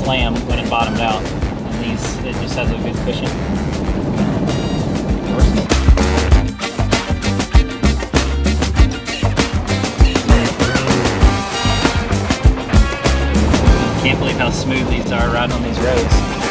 slam when it bottomed out. And these, it just has a good cushion. Can't believe how smooth these are riding on these roads.